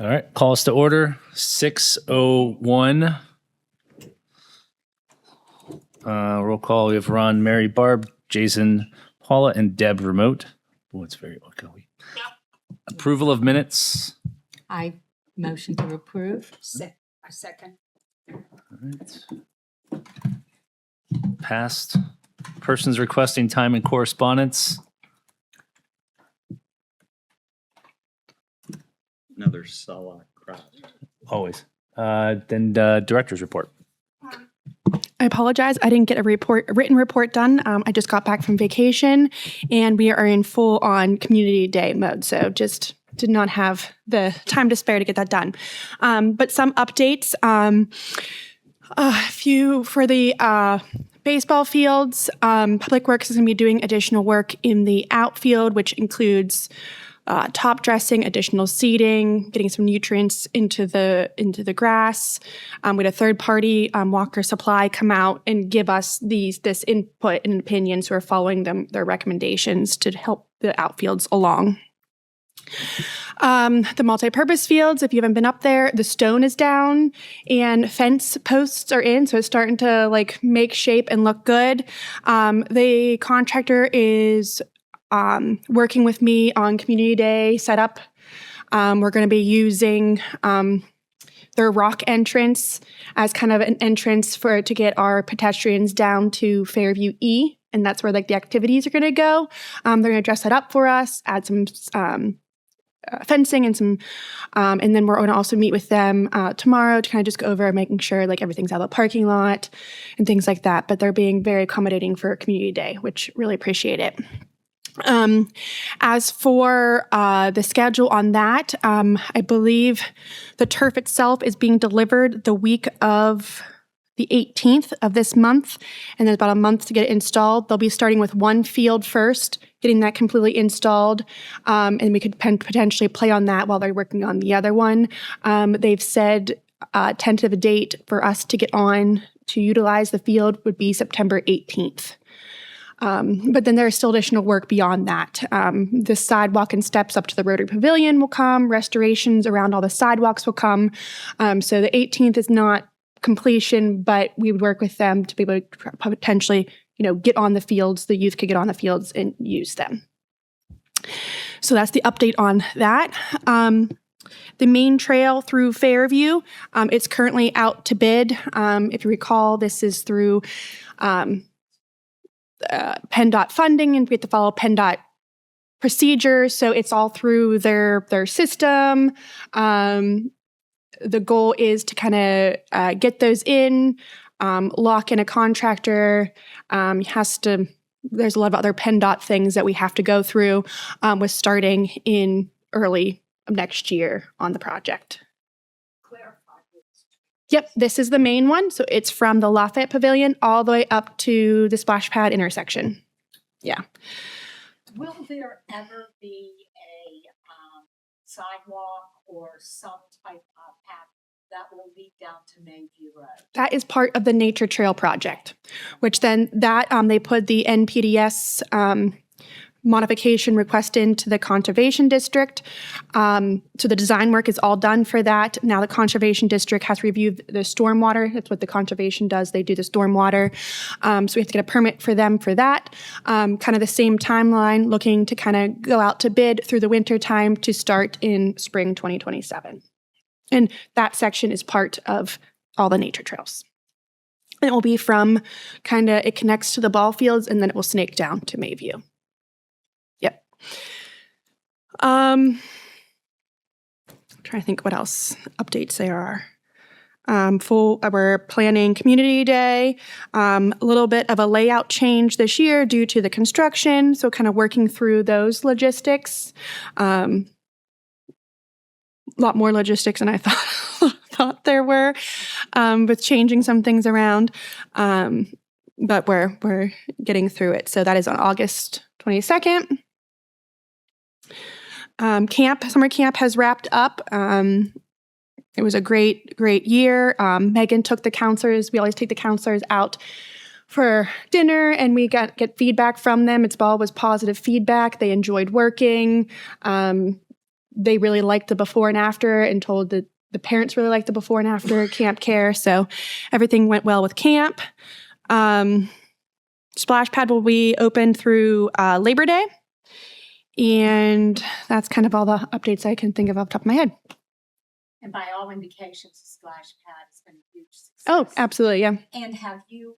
All right, call us to order. 6:01. Roll call. We have Ron, Mary, Barb, Jason, Paula, and Deb remote. Oh, it's very echoey. Approval of minutes. I motion to approve. A second. All right. Passed. Persons requesting time and correspondence. Another solid crowd. Always. Then director's report. I apologize. I didn't get a written report done. I just got back from vacation, and we are in full-on community day mode. So just did not have the time to spare to get that done. But some updates. A few for the baseball fields. Public Works is going to be doing additional work in the outfield, which includes top dressing, additional seeding, getting some nutrients into the grass. We had a third party, Walker Supply, come out and give us this input and opinions. So we're following their recommendations to help the outfields along. The multi-purpose fields, if you haven't been up there, the stone is down and fence posts are in, so it's starting to make shape and look good. The contractor is working with me on Community Day setup. We're going to be using their rock entrance as kind of an entrance to get our pedestrians down to Fairview E, and that's where the activities are going to go. They're going to dress that up for us, add some fencing and some, and then we're going to also meet with them tomorrow to kind of just go over making sure everything's out of the parking lot and things like that. But they're being very accommodating for Community Day, which really appreciate it. As for the schedule on that, I believe the turf itself is being delivered the week of the 18th of this month, and there's about a month to get it installed. They'll be starting with one field first, getting that completely installed, and we could potentially play on that while they're working on the other one. They've said tentative date for us to get on to utilize the field would be September 18th. But then there's still additional work beyond that. The sidewalk and steps up to the Rotary Pavilion will come. Restorations around all the sidewalks will come. So the 18th is not completion, but we would work with them to be able to potentially, get on the fields. The youth could get on the fields and use them. So that's the update on that. The main trail through Fairview, it's currently out to bid. If you recall, this is through PennDOT funding, and we have to follow PennDOT procedures. So it's all through their system. The goal is to kind of get those in, lock in a contractor. There's a lot of other PennDOT things that we have to go through with starting in early of next year on the project. Yep, this is the main one. So it's from the Lafayette Pavilion all the way up to the splash pad intersection. Yeah. Will there ever be a sidewalk or some type of path that will lead down to Mayview Road? That is part of the Nature Trail project, which then they put the NPDES modification request into the Conservation District. So the design work is all done for that. Now the Conservation District has reviewed the stormwater. That's what the Conservation does. They do the stormwater. So we have to get a permit for them for that. Kind of the same timeline, looking to kind of go out to bid through the winter time to start in spring 2027. And that section is part of all the nature trails. And it will be from it connects to the ball fields, and then it will snake down to Mayview. Yep. I'm trying to think what else updates there are. We're planning Community Day, a little bit of a layout change this year due to the construction, so kind of working through those logistics. A lot more logistics than I thought there were, with changing some things around, but we're getting through it. So that is on August 22nd. Summer camp has wrapped up. It was a great year. Megan took the counselors. We always take the counselors out for dinner, and we get feedback from them. It's always positive feedback. They enjoyed working. they really liked the before and after, and told that the parents really liked the before and after camp care. So everything went well with camp. Splash pad will be open through Labor Day. And that's kind of all the updates I can think of off the top of my head. And by all indications, the splash pad has been a huge success. Oh, absolutely. Yeah. And have you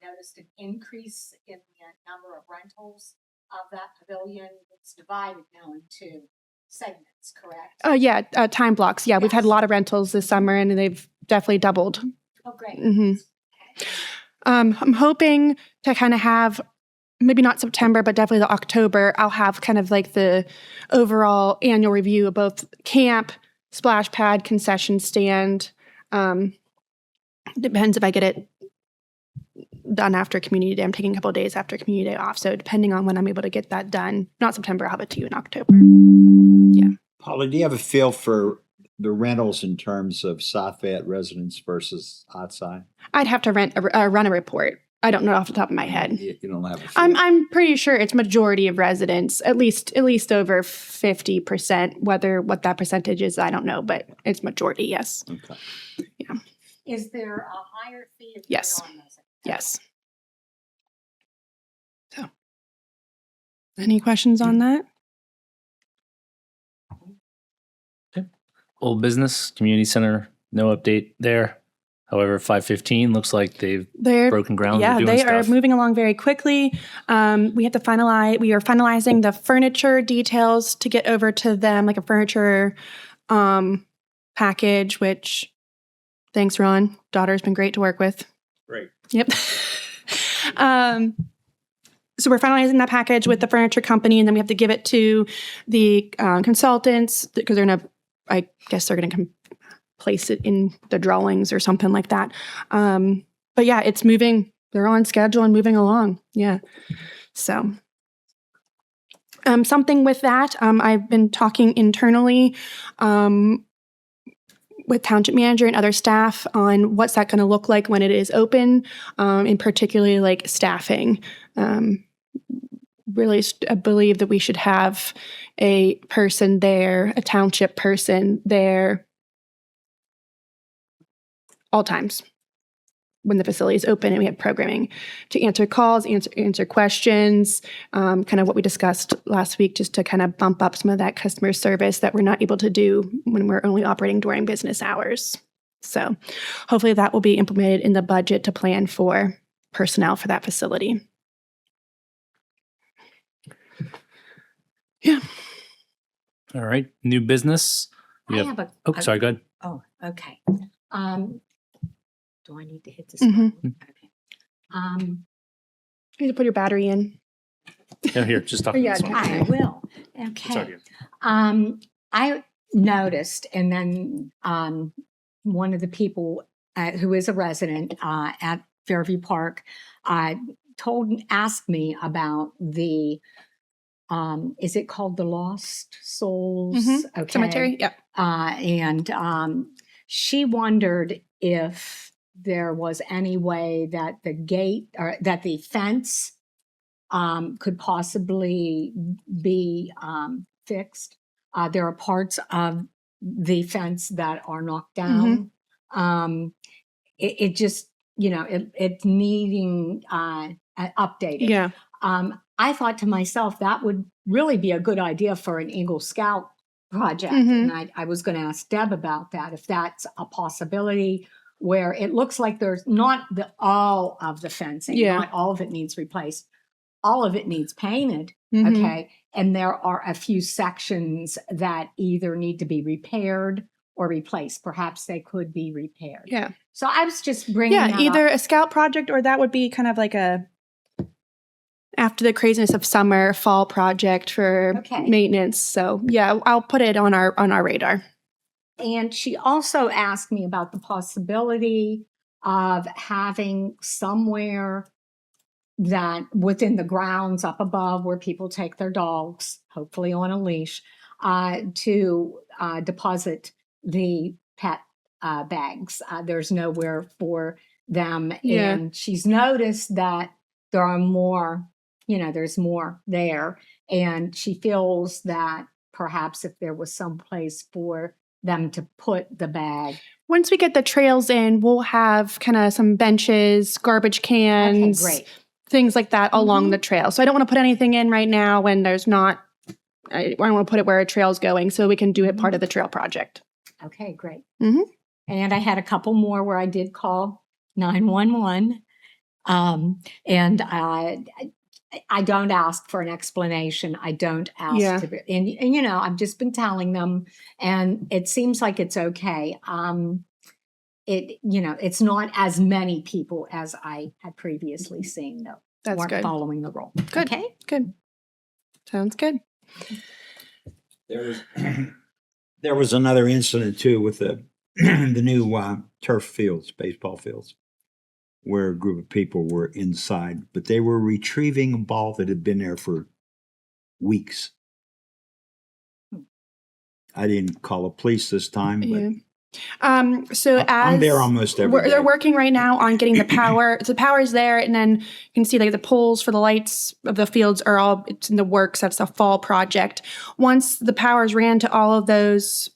noticed an increase in the number of rentals of that pavilion? It's divided now into segments, correct? Oh, yeah. Time blocks. Yeah. We've had a Yes. lot of rentals this summer, and they've definitely doubled. Oh, great. Mhm. Okay. I'm hoping to kind of have, maybe not September, but definitely the October, I'll have kind of like the overall annual review of both camp, splash pad, concession stand. Depends if I get it done after community day. I'm taking a couple of days after community day off. So depending on when I'm able to get that done, not September, I'll have it to you in October. Paula, do you have a feel for the rentals in terms of South Fayette residents versus outside? I'd have to run a report. I don't know off the top of my head. You don't have a feel. I'm pretty sure it's majority of residents, at least over 50%. What that percentage is, I don't know, but it's majority. Yes. Okay. Is there a higher fee if Yes. you're non-resident? Yes. So, any questions on that? Old business, community center, no update there. However, 515 looks like they've They're broken ground. Yeah, They're doing they are stuff. moving along very quickly. We have to finalize. We are finalizing the furniture details to get over to them, like a furniture package. Which, thanks, Ron. Daughter's been great to work with. Great. Yep. So we're finalizing that package with the furniture company, and then we have to give it to the consultants because they're gonna. I guess they're gonna place it in the drawings or something like that. But yeah, it's moving. They're on schedule and moving along. Yeah. So something with that, I've been talking internally with Township manager and other staff on what's that going to look like when it is open, and particularly like staffing. Really believe that we should have a person there, a township person there all times when the facility is open and we have programming to answer calls, answer questions, kind of what we discussed last week, just to kind of bump up some of that customer service that we're not able to do when we're only operating during business hours. So hopefully that will be implemented in the budget to plan for personnel for that facility. Yeah. All right. New business. I have a. Oh, sorry. Go ahead. Oh, okay. Do I need to hit this Mhm. button? Okay. You need to put your battery in. No, here, just talk. Yeah, this one. I will. It's all Okay. good. I noticed, and then one of the people who is a resident at Fairview Park asked me about the, is it called the Lost Souls? Mhm. Okay. Cemetery. Yep. And she wondered if there was any way that the gate or that the fence could possibly be fixed. There are parts of the fence that are knocked down. It just, it's needing updated. Yeah. I thought to myself, that would really be a good idea for an Eagle Scout project. Mhm. And I was going to ask Deb about that, if that's a possibility, where it looks like there's not all of the fencing, Yeah. not all of it needs replaced. All of it needs painted. Mhm. Okay. And there are a few sections that either need to be repaired or replaced. Perhaps they could be repaired. Yeah. So I was just bringing Yeah. that Either up. a scout project, or that would be kind of like a after the craziness of summer, fall project for Okay. maintenance. So yeah, I'll put it on our radar. And she also asked me about the possibility of having somewhere that within the grounds up above where people take their dogs, hopefully on a leash, to deposit the pet bags. There's nowhere for them. Yeah. And she's noticed that there are more, there's more there. And she feels that perhaps if there was some place for them to put the bag. Once we get the trails in, we'll have kind of some benches, garbage cans, great. things like that along the trail. So I don't want to put anything in right now when there's not, I want to put it where a trail's going so we can do it part of the trail project. Okay, great. Mhm. And I had a couple more where I did call 911. And I don't ask for an explanation. I don't ask Yeah. to be, and you know, I've just been telling them, and it seems like it's okay. It's not as many people as I had previously seen that That's weren't good. following the rule. Good. Okay. Good. Sounds good. There was another incident too with the the new turf fields, baseball fields, where a group of people were inside, but they were retrieving a ball that had been there for weeks. I didn't call the police this time, but Yeah. So as I'm there almost every day. they're working right now on getting the power. The power's there, and then you can see like the poles for the lights of the fields are all, it's in the works. That's a fall project. Once the power's ran to all of those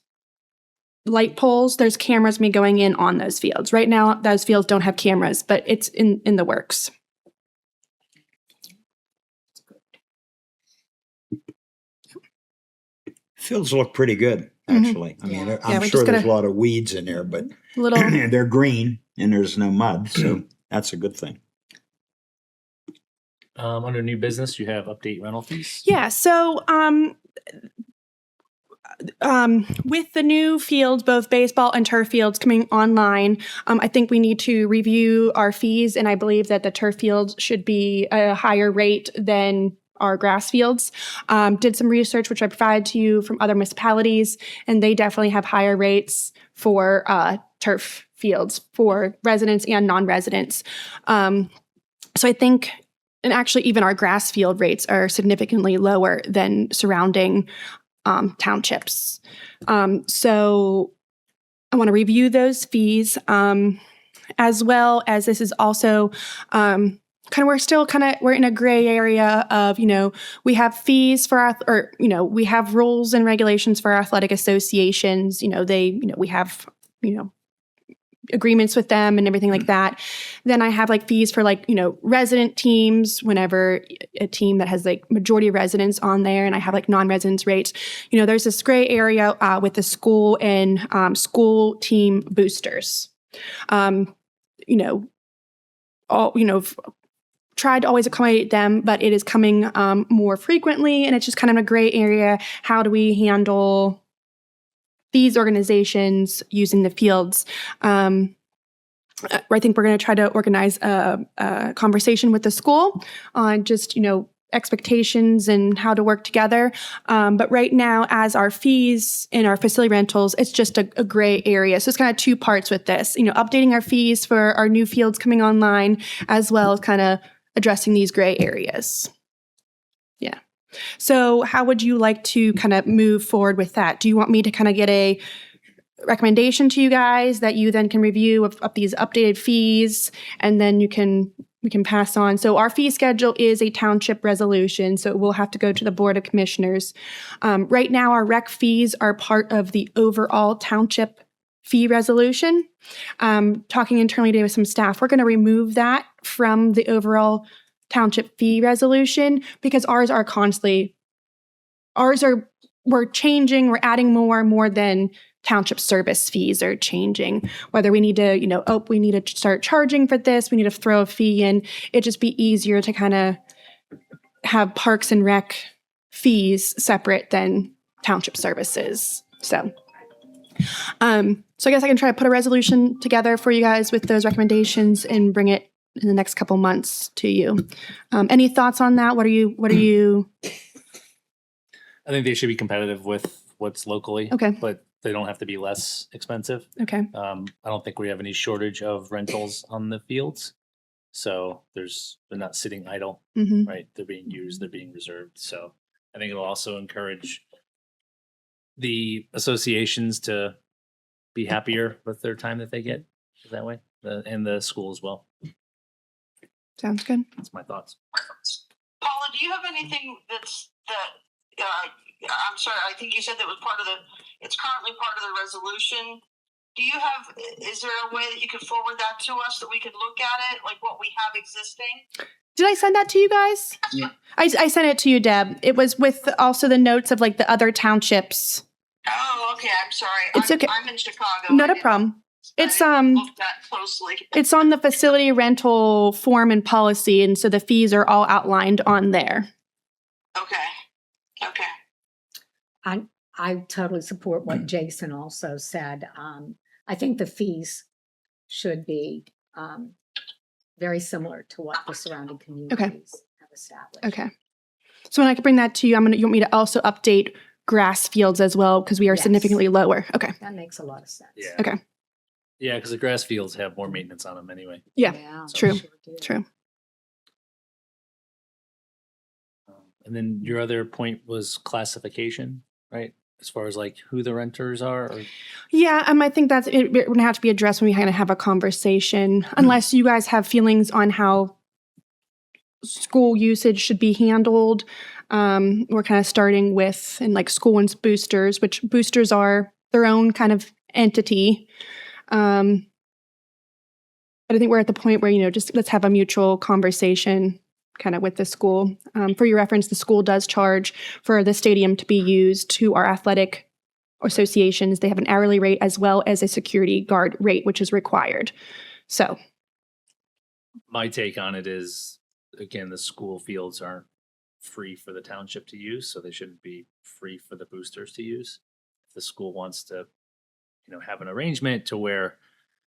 light poles, there's cameras going in on those fields. Right now, those fields don't have cameras, but it's in the works. Fields look pretty good, actually. I mean, Yeah. I'm Yeah, we're sure just there's gonna- a lot of weeds in there, but Little. they're green and there's no mud, so that's a good thing. Under new business, you have update rental fees. Yeah. So, with the new fields, both baseball and turf fields coming online, I think we need to review our fees, and I believe that the turf fields should be a higher rate than our grass fields. Did some research, which I provided to you from other municipalities, and they definitely have higher rates for turf fields for residents and non-residents. So I think, and actually even our grass field rates are significantly lower than surrounding townships. So I want to review those fees, as well as this is also we're in a gray area of, we have fees for we have rules and regulations for our athletic associations. We have, agreements with them and everything like that. Then I have fees for resident teams whenever a team that has majority of residents on there, and I have non-residents rates. There's this gray area with the school and school team boosters. Tried to always accommodate them, but it is coming more frequently, and it's just kind of a gray area. How do we handle these organizations using the fields? I think we're going to try to organize a conversation with the school on just, expectations and how to work together. But right now, as our fees in our facility rentals, it's just a gray area. So it's kind of two parts with this, updating our fees for our new fields coming online, as well as kind of addressing these gray areas. Yeah. So how would you like to kind of move forward with that? Do you want me to kind of get a recommendation to you guys that you then can review of these updated fees, and then we can pass on? So our fee schedule is a township resolution, so it will have to go to the Board of Commissioners. Right now, our rec fees are part of the overall township fee resolution. Talking internally today with some staff, we're going to remove that from the overall township fee resolution because we're changing, we're adding more than township service fees are changing. Whether we need to, we need to start charging for this, we need to throw a fee in. It'd just be easier to kind of have parks and rec fees separate than township services. So I guess I can try to put a resolution together for you guys with those recommendations and bring it in the next couple months to you. Any thoughts on that? What are you? I think they should be competitive with what's locally. Okay. But they don't have to be less expensive. Okay. I don't think we have any shortage of rentals on the fields. So they're not sitting idle, Mm-hmm. right? They're being used, they're being reserved. So I think it'll also encourage the associations to be happier with their time that they get that way, and the school as well. Sounds good. That's my thoughts. Paula, do you have anything that I'm sorry, I think you said that was it's currently part of the resolution. Is there a way that you could forward that to us that we could look at it, like what we have existing? Did I send that to you guys? Yeah. I sent it to you, Deb. It was with also the notes of like the other townships. Oh, okay, I'm sorry. It's okay. I'm in Chicago. Not a problem. It's look that closely. It's on the facility rental form and policy, and so the fees are all outlined on there. Okay. I totally support what Jason also said. I think the fees should be very similar to what the surrounding communities have established. Okay. So when I can bring that to you, you want me to also update grass fields as well because we are Yes. significantly lower. Okay. That makes a lot of sense. Yeah. Okay. Yeah, because the grass fields have more maintenance on them anyway. Yeah. True. sure do. True. And then your other point was classification, right? As far as like who the renters are. Or... Yeah, I think that's it. We're gonna have to be addressed when we kind of have a conversation. Unless you guys have feelings on how school usage should be handled. We're kind of starting with in like school and boosters, which boosters are their own kind of entity. But I think we're at the point where just let's have a mutual conversation kind of with the school. For your reference, the school does charge for the stadium to be used to our athletic associations. They have an hourly rate as well as a security guard rate, which is required. So My take on it is, again, the school fields aren't free for the township to use, so they shouldn't be free for the boosters to use. If the school wants to, have an arrangement to where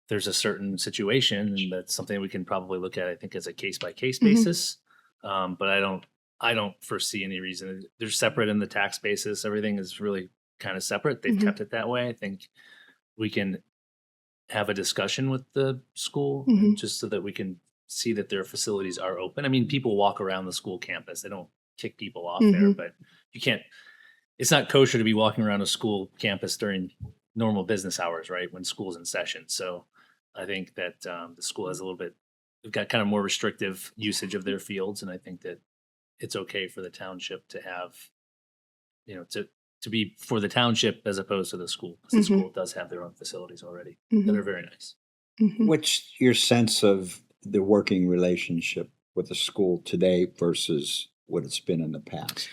there's a certain situation, and that's something we can probably look at, I think, as a case-by-case basis. But I don't foresee any reason. They're separate in the tax basis. Everything is really kind of separate. They've kept it that way. I think we can have a discussion with the school just so that we can see that their facilities are open. I mean, people walk around the school campus. They don't kick people off there, but you can't, it's not kosher to be walking around a school campus during normal business hours, right? When school's in session. So I think that the school has they've got kind of more restrictive usage of their fields. And I think that it's okay for the township to have, to be for the township as opposed to the school. Because the school does have their own facilities already that are very nice. What's your sense of the working relationship with the school today versus what it's been in the past?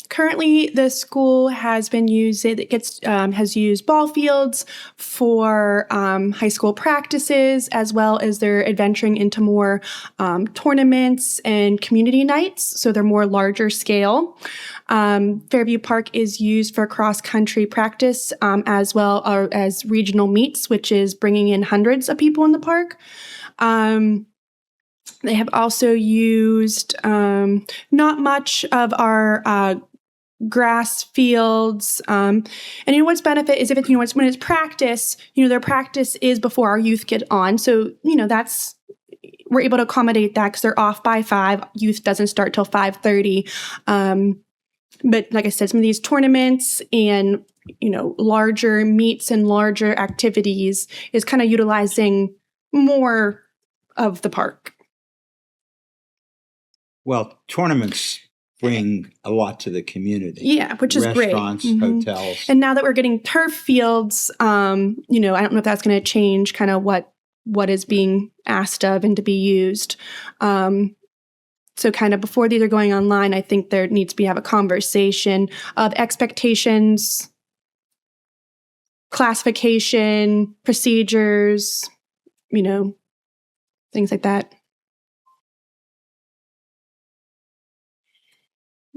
Currently, the school has been has used ball fields for high school practices, as well as they're adventuring into more tournaments and community nights. So they're more larger scale. Fairview Park is used for cross-country practice, as well as regional meets, which is bringing in hundreds of people in the park. They have also used not much of our grass fields. And what's benefit is when it's practice, their practice is before our youth get on. So, we're able to accommodate that because they're off by 5. Youth doesn't start till 5:30. But like I said, some of these tournaments and, larger meets and larger activities is kind of utilizing more of the park. Well, tournaments bring a lot to the community. Yeah, which is great. Restaurants, hotels. And now that we're getting turf fields, I don't know if that's going to change kind of what is being asked of and to be used. So kind of before these are going online, I think there needs to have a conversation of expectations, classification, procedures, things like that.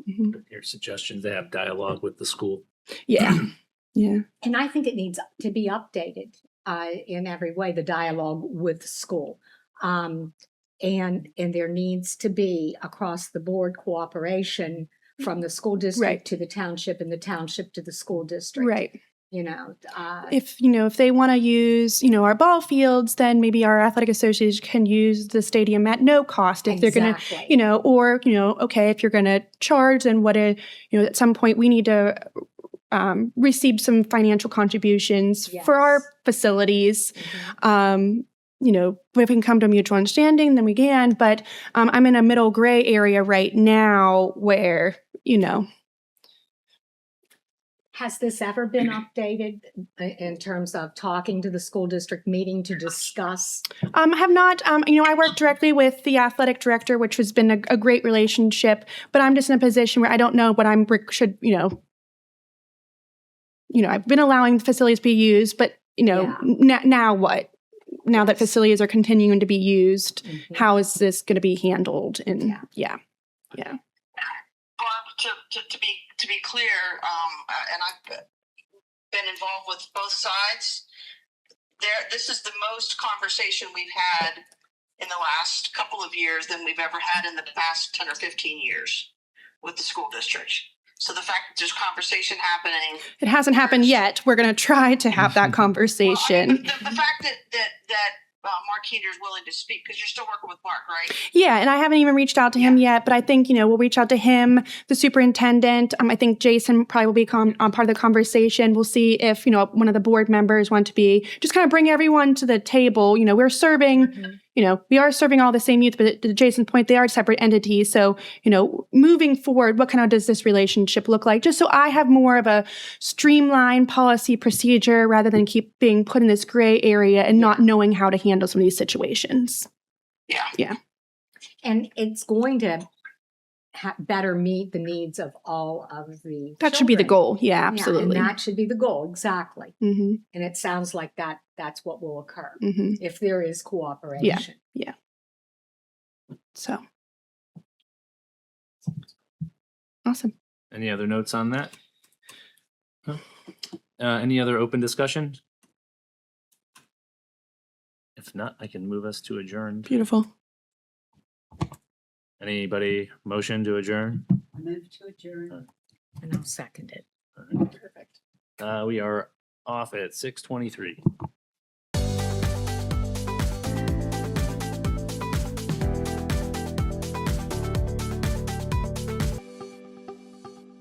Your suggestions to have dialogue with the school. Yeah. Yeah. And I think it needs to be updated in every way, the dialogue with the school. And there needs to be across the board cooperation from the school district to the township and the township to the school district. Right. If if they want to use, our ball fields, then maybe our athletic association can use the stadium at no cost. If they're going to, okay, if you're going to charge, then at some point we need to receive some financial contributions for our facilities. If we can come to a mutual understanding, then we can. But I'm in a middle gray area right now where, Has this ever been updated in terms of talking to the school district meeting to discuss? I have not, I work directly with the athletic director, which has been a great relationship, but I'm just in a position where I don't know what I've been allowing facilities to be used, but, now what? Now that facilities are continuing to be used, Mhm. how is this going to be handled? And yeah. Barb, to be clear, and I've been involved with both sides. This is the most conversation we've had in the last couple of years than we've ever had in the past 10 or 15 years with the school district. So the fact that there's conversation happening. It hasn't happened yet. We're going to try to have that conversation. Well, the fact that Mark Heater is willing to speak, because you're still working with Mark, right? Yeah, and I haven't even reached out to him yet, but I think, we'll reach out to him, the superintendent. I think Jason probably will be part of the conversation. We'll see if, one of the board members want to be, just kind of bring everyone to the table. We're serving, we are serving all the same youth, but to Jason's point, they are separate entities. So, moving forward, what kind of does this relationship look like? Just so I have more of a streamlined policy procedure rather than keep being put in this gray area and not knowing how to handle some of these situations. Yeah. And it's going to better meet the needs of all of the That should be the children. goal. Yeah, absolutely. and that should be the goal, exactly. Mm-hmm. And it sounds like that's what will occur Mm-hmm. if there is cooperation. So. Awesome. Any other notes on that? No? Any other open discussion? If not, I can move us to adjourn. Beautiful. Anybody motion to adjourn? Move to adjourn. And I'll second it. All right. Perfect. We are off at 6:23.